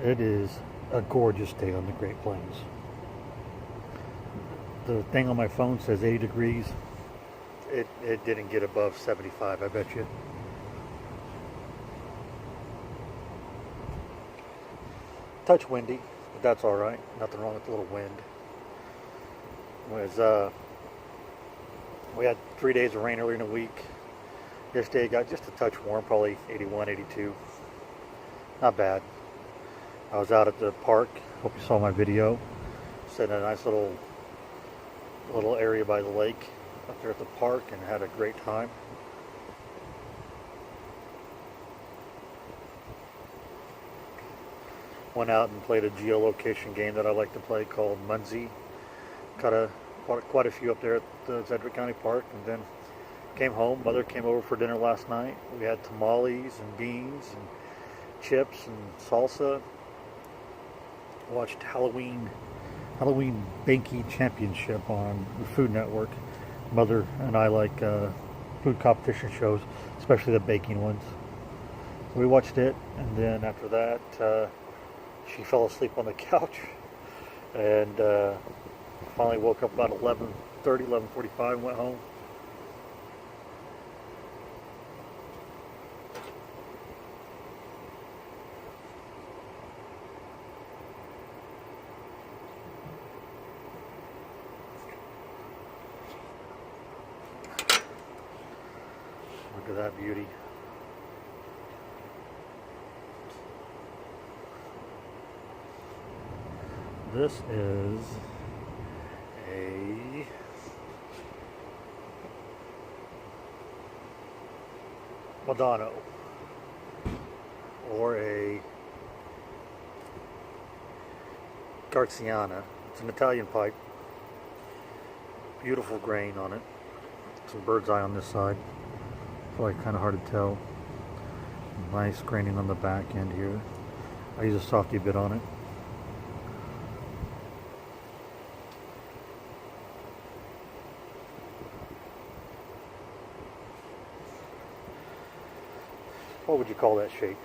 It is a gorgeous day on the Great Plains. The thing on my phone says 80 degrees. It didn't get above 75, I bet you. Touch windy, but that's all right. Nothing wrong with a little wind. We had 3 days of rain earlier in the week. Yesterday got just a touch warm, probably 81, 82. Not bad. I was out at the park. Hope you saw my video. Sitting in a nice little area by the lake up there at the park and had a great time. Went out and played a geolocation game that I like to play called Munzie. Caught quite a few up there at the Sedgwick County Park, and then came home. Mother came over for dinner last night. We had tamales and beans and chips and salsa. Watched Halloween Banky Championship on the Food Network. Mother and I like food competition shows, especially the baking ones. So we watched it, and then after that, she fell asleep on the couch, and finally woke up about 11:30, 11:45, and went home. Look at that beauty. This is a Modano, or a Garciana. It's an Italian pipe. Beautiful grain on it. Some bird's eye on this side. Probably kind of hard to tell. Nice graining on the back end here. I use a softy bit on it. What would you call that shape?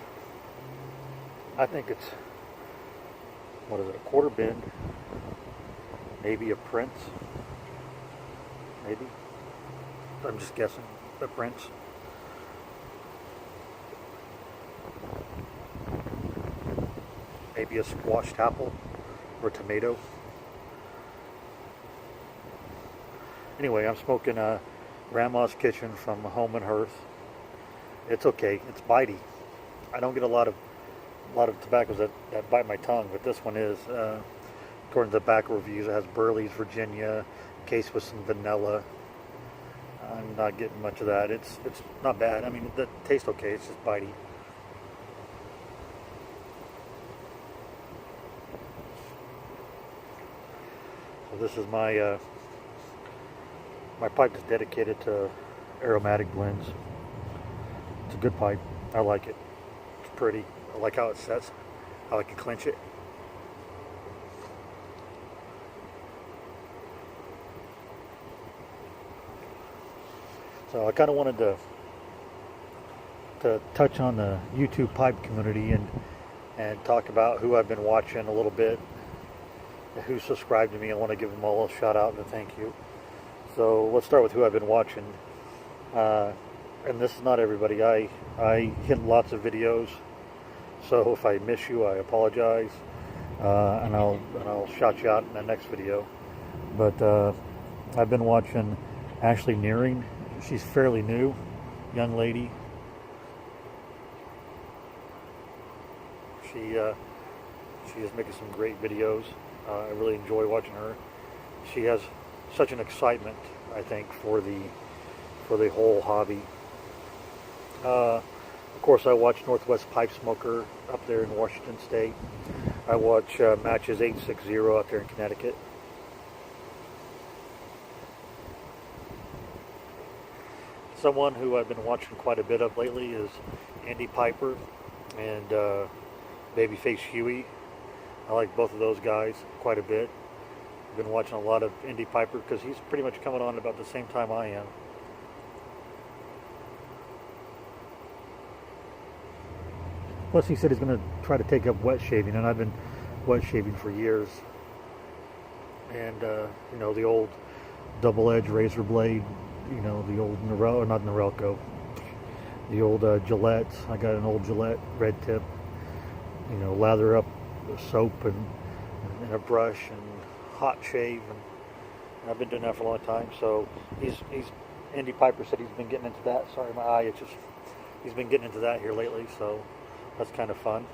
I think it's, what is it, a quarter bend? Maybe a Prince? Maybe? I'm just guessing. A Prince. Maybe a squashed apple or tomato. Anyway, I'm smoking Grandma's Kitchen from Home and Hearth. It's okay. It's bitey. I don't get a lot of tobaccos that bite my tongue, but this one is. According to the back reviews, it has Burley's Virginia, cased with some vanilla. I'm not getting much of that. It's not bad. I mean, it tastes okay. It's just bitey. So this is my my pipe is dedicated to aromatic blends. It's a good pipe. I like it. It's pretty. I like how it sets. How I can clench it. So I kind of wanted to touch on the YouTube pipe community and talk about who I've been watching a little bit, who subscribed to me. I want to give them all a shout out and a thank you. So let's start with who I've been watching. And this is not everybody. I hit lots of videos, so if I miss you, I apologize, and I'll shout you out in the next video. But I've been watching Ashley Nearing. She's fairly new, young lady. She is making some great videos. I really enjoy watching her. She has such an excitement, I think, for the whole hobby. Of course, I watch Northwest Pipe Smoker up there in Washington State. I watch Matches 860 out there in Connecticut. Someone who I've been watching quite a bit of lately is Andy Piper and Babyface Huey. I like both of those guys quite a bit. I've been watching a lot of Andy Piper because he's pretty much coming on about the same time I am. Plus, he said he's going to try to take up wet shaving, and I've been wet shaving for years. And you know, the old double-edged razor blade, you know, the old Norelco, not Norelco, the old Gillette. I got an old Gillette red tip. You know, lather up soap and a brush and hot shave, and I've been doing that for a long time. So he's Andy Piper said he's been getting into that. Sorry, my eye itches. He's been getting into that here lately, so that's kind of fun.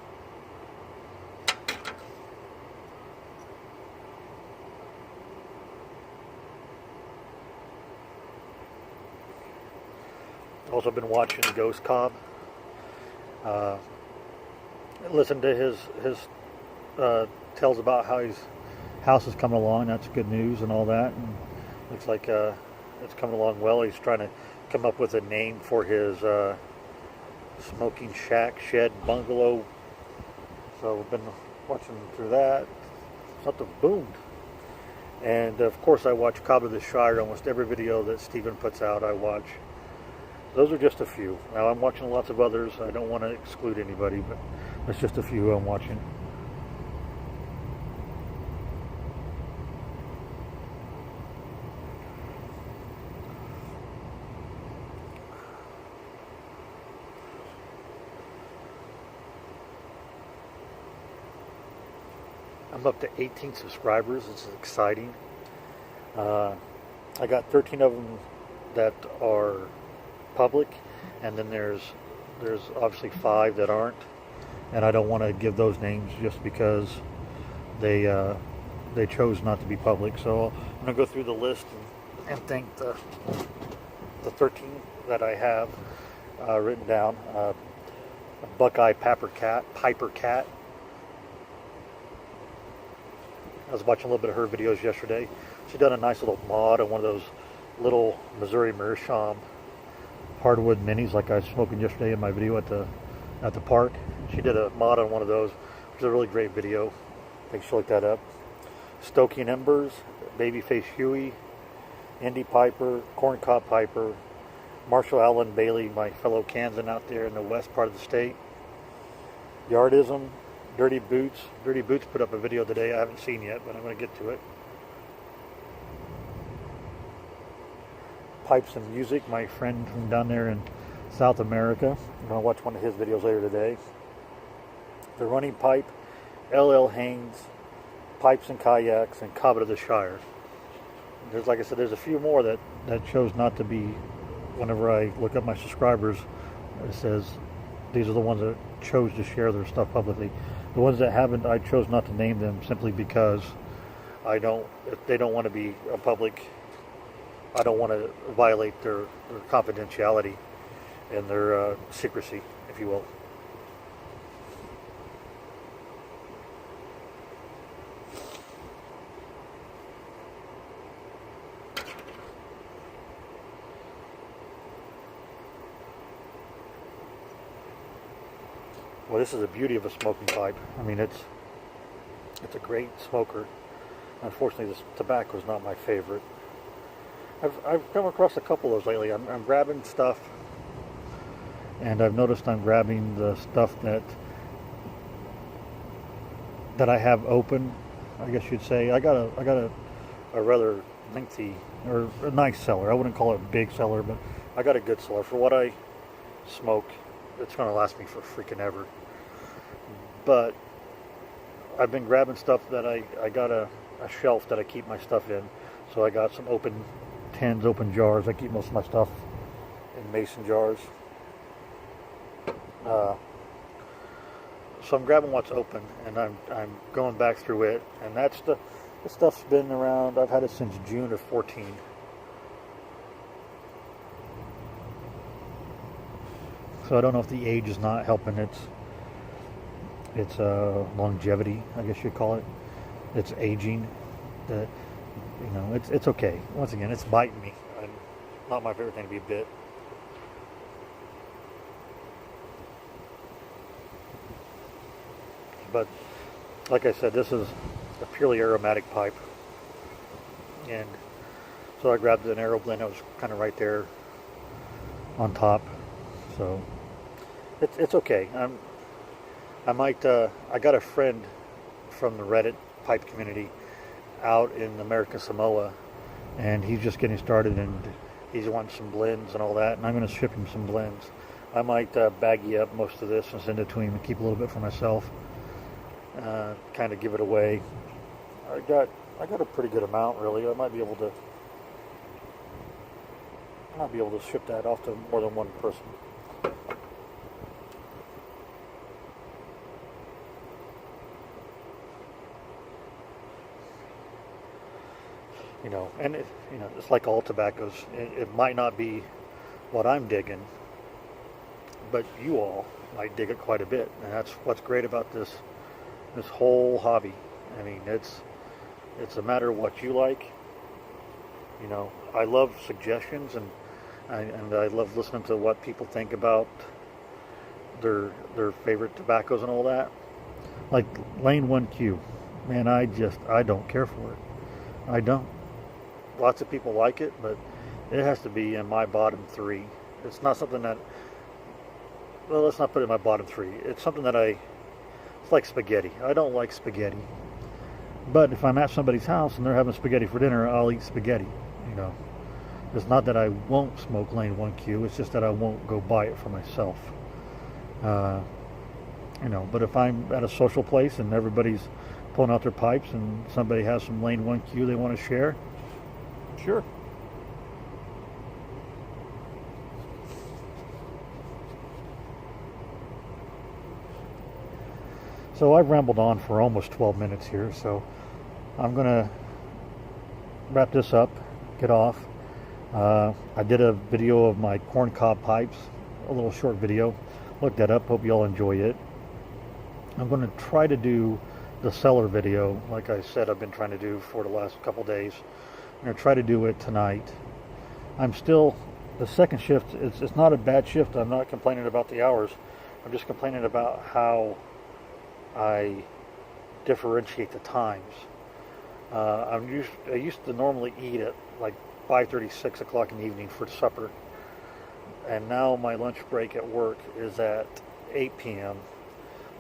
Also been watching Ghost Cobb. Listen to his tells about how his house is coming along. That's good news and all that. And looks like it's coming along well. He's trying to come up with a name for his smoking shack, shed, bungalow. So we've been watching through that. Something boomed. And of course I watch Cobb of the Shire. Almost every video that Steven puts out I watch. Those are just a few. Now I'm watching lots of others. I don't want to exclude anybody, but that's just a few I'm watching. I'm up to 18 subscribers. It's exciting. I got 13 of them that are public, and then there's obviously 5 that aren't, and I don't want to give those names just because they chose not to be public. So I'm gonna go through the list and thank the 13 that I have written down. Buckeye Piper Cat. I was watching a little bit of her videos yesterday. She done a nice little mod on one of those little Missouri Meerschaum hardwood minis like I was smoking yesterday in my video at the park. She did a mod on one of those, which is a really great video. I think she'll look that up. Stoking Embers, Babyface Huey, Indy Piper, Corncob Piper, Marshall Allen Bailey, my fellow Kansan out there in the west part of the state. Yardism, Dirty Boots. Dirty Boots put up a video today I haven't seen yet, but I'm going to get to it. Pipes and Music, my friend from down there in South America. I'm going to watch one of his videos later today. The Running Pipe, LL Haynes, Pipes and Kayaks, and Cobb of the Shire. There's, like I said, there's a few more that chose not to be. Whenever I look up my subscribers, it says these are the ones that chose to share their stuff publicly. The ones that haven't, I chose not to name them simply because if they don't want to be a public, I don't want to violate their confidentiality and their secrecy, if you will. Well, this is the beauty of a smoking pipe. I mean, it's a great smoker. Unfortunately, this tobacco is not my favorite. I've come across a couple of those lately. I'm grabbing stuff, and I've noticed I'm grabbing the stuff that I have open, I guess you'd say. I got a rather lengthy or a nice cellar. I wouldn't call it a big cellar, but I got a good cellar for what I smoke. It's going to last me for freaking ever. But I've been grabbing stuff that I got a shelf that I keep my stuff in. So I got some open tins, open jars. I keep most of my stuff in mason jars. So I'm grabbing what's open, and I'm going back through it. And that's the stuff's been around. I've had it since June of 14. So I don't know if the age is not helping its longevity, I guess you'd call it. It's aging. That, you know, it's okay. Once again, it's biting me. Not my favorite thing to be bit. But like I said, this is a purely aromatic pipe, and so I grabbed an AeroBlend that was kind of right there on top. So it's okay. I got a friend from the Reddit pipe community out in American Samoa, and he's just getting started, and he's wanting some blends and all that, and I'm going to ship him some blends. I might baggy up most of this and send it to him and keep a little bit for myself, kind of give it away. I got a pretty good amount, really. I might be able to ship that off to more than one person. And it's like all tobaccos. It might not be what I'm digging, but you all might dig it quite a bit, and that's what's great about this whole hobby. I mean, it's a matter of what you like. I love suggestions, and I love listening to what people think about their favorite tobaccos and all that. Like Lane 1Q, man, I don't care for it. I don't. Lots of people like it, but it has to be in my bottom three. It's not something that, well, let's not put it in my bottom three. It's something that it's like spaghetti. I don't like spaghetti. But if I'm at somebody's house and they're having spaghetti for dinner, I'll eat spaghetti. It's not that I won't smoke Lane 1Q. It's just that I won't go buy it for myself. But if I'm at a social place and everybody's pulling out their pipes and somebody has some Lane 1Q they want to share, sure. So I've rambled on for almost 12 minutes here, so I'm going to wrap this up, get off. I did a video of my corncob pipes, a little short video. Look that up, hope you all enjoy it. I'm going to try to do the cellar video, like I said I've been trying to do for the last couple days. I'm going to try to do it tonight. The second shift, it's not a bad shift. I'm not complaining about the hours. I'm just complaining about how I differentiate the times. I used to normally eat at like 5:30, 6 o'clock in the evening for supper. And now my lunch break at work is at 8 p.m.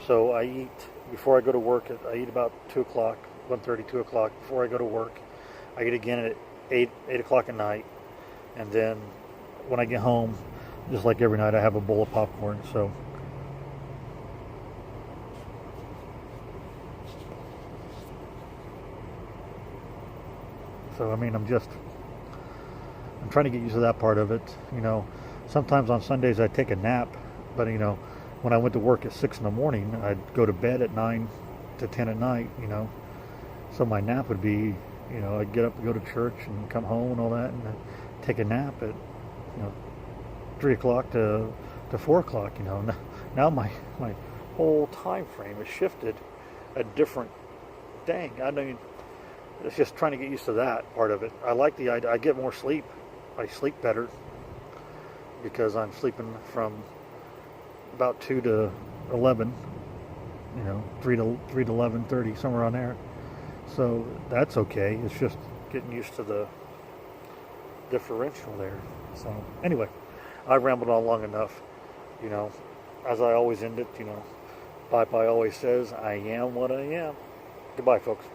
So I eat, before I go to work, I eat about 2 o'clock, 1:30, 2 o'clock before I go to work. I eat again at 8 o'clock at night. And then when I get home, just like every night, I have a bowl of popcorn. So I mean, I'm trying to get used to that part of it. Sometimes on Sundays I take a nap, but when I went to work at 6 in the morning, I'd go to bed at 9 to 10 at night, so my nap would be, I'd get up and go to church and come home and all that, and I'd take a nap at 3 o'clock to 4 o'clock. Now my whole time frame has shifted a different. Dang, I mean, it's just trying to get used to that part of it. I like the idea. I get more sleep. I sleep better because I'm sleeping from about 2 to 11, 3 to 11:30, somewhere on there. So that's okay. It's just getting used to the differential there. So anyway, I've rambled on long enough. As I always end it, Popeye always says, I am what I am. Goodbye, folks.